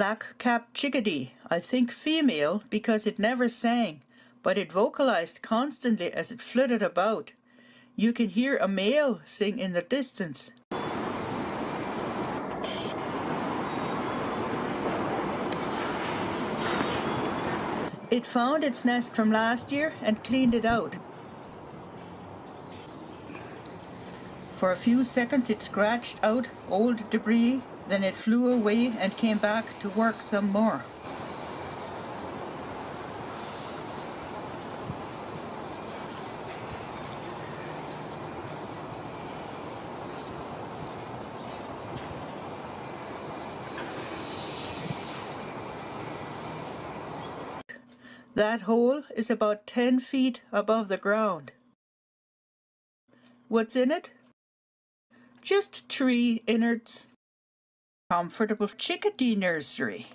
Black-capped Chickadee, I think female because it never sang, but it vocalized constantly as it flitted about. You can hear a male sing in the distance. It found its nest from last year and cleaned it out. For a few seconds it scratched out old debris, then it flew away and came back to work some more. That hole is about 10 feet above the ground. What's in it? Just tree innards. Comfortable Chickadee nursery.